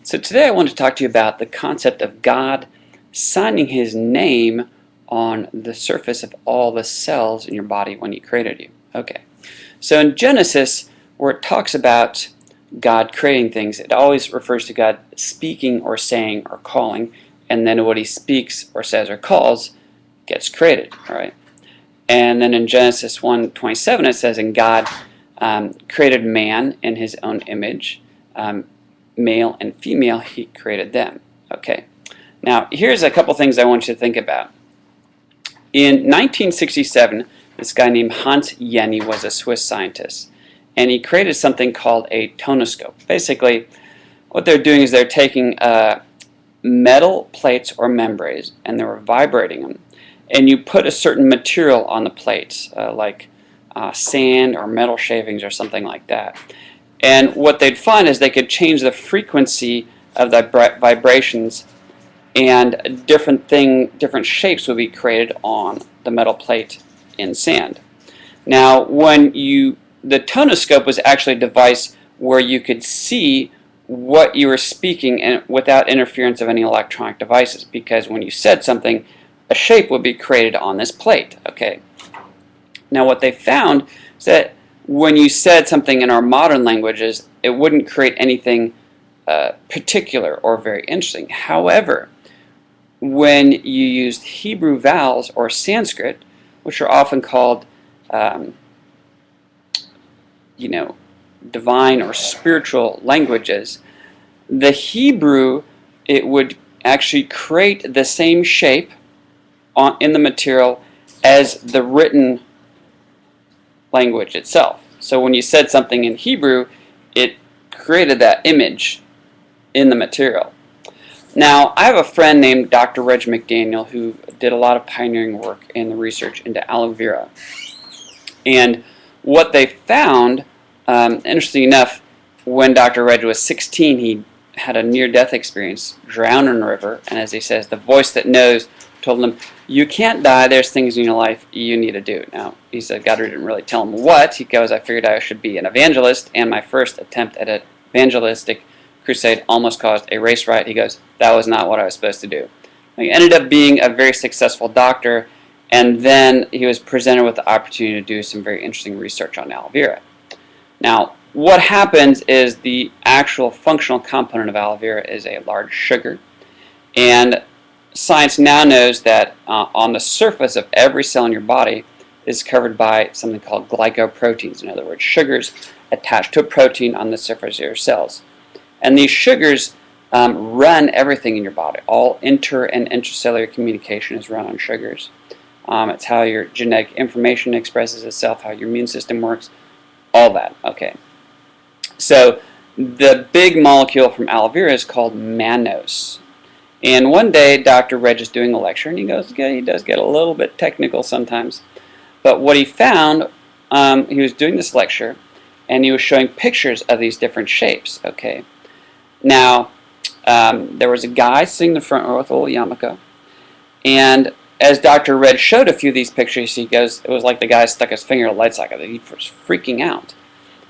So today I want to talk to you about the concept of God signing His name on the surface of all the cells in your body when He created you. Okay, so in Genesis, where it talks about God creating things, it always refers to God speaking or saying or calling, and then what He speaks or says or calls gets created. All right, and then in Genesis 1:27 it says, "And God created man in His own image." Male and female, He created them. Okay, now here's a couple things I want you to think about. In 1967, this guy named Hans Jenny was a Swiss scientist, and he created something called a tonoscope. Basically, what they're doing is they're taking metal plates or membranes, and they were vibrating them, and you put a certain material on the plates, like sand or metal shavings or something like that. And what they'd find is they could change the frequency of the vibrations, and different shapes would be created on the metal plate in sand. Now, the tonoscope was actually a device where you could see what you were speaking and without interference of any electronic devices, because when you said something, a shape would be created on this plate. Okay. Now, what they found is that when you said something in our modern languages, it wouldn't create anything particular or very interesting. However, when you used Hebrew vowels or Sanskrit, which are often called, divine or spiritual languages, the Hebrew, it would actually create the same shape in the material as the written language itself. So when you said something in Hebrew, it created that image in the material. Now, I have a friend named Dr. Reg McDaniel who did a lot of pioneering work in the research into aloe vera. And what they found, interesting enough, when Dr. Reg was 16, he had a near-death experience, drowned in a river, and as he says, the voice that knows told him, "You can't die, there's things in your life you need to do." Now, he said God didn't really tell him what. He goes, "I figured I should be an evangelist, and my first attempt at an evangelistic crusade almost caused a race riot." He goes, "That was not what I was supposed to do." He ended up being a very successful doctor, and then he was presented with the opportunity to do some very interesting research on aloe vera. Now, what happens is the actual functional component of aloe vera is a large sugar, and science now knows that on the surface of every cell in your body is covered by something called glycoproteins. In other words, sugars attached to a protein on the surface of your cells. And these sugars run everything in your body. All inter and intracellular communication is run on sugars. It's how your genetic information expresses itself, how your immune system works, all that. Okay. So the big molecule from aloe vera is called mannose. And one day, Dr. Reg is doing a lecture, and he does get a little bit technical sometimes. But what he found, he was doing this lecture, and he was showing pictures of these different shapes. Okay. Now, there was a guy sitting in the front row with a little yarmulke, and as Dr. Reg showed a few of these pictures, he goes, it was like the guy stuck his finger in a light socket. He was freaking out.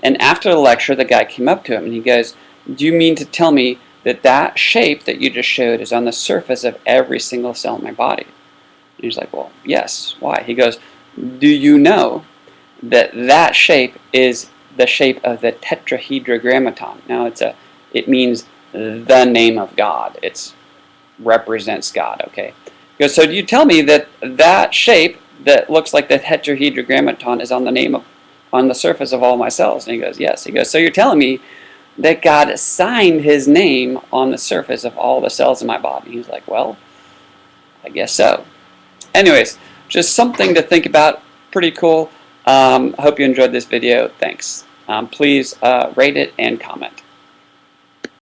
And after the lecture, the guy came up to him, and he goes, "Do you mean to tell me that shape that you just showed is on the surface of every single cell in my body?" And he's like, "Well, yes. Why?" He goes, "Do you know that shape is the shape of the tetrahedrogrammaton?" Now, it means the name of God. It represents God. Okay. He goes, "So do you tell me that shape that looks like the tetrahedrogrammaton is on the surface of all my cells?" And he goes, "Yes." He goes, "So you're telling me that God signed His name on the surface of all the cells in my body?" He's like, "Well, I guess so." Anyways, just something to think about. Pretty cool. I hope you enjoyed this video. Thanks. Please rate it and comment.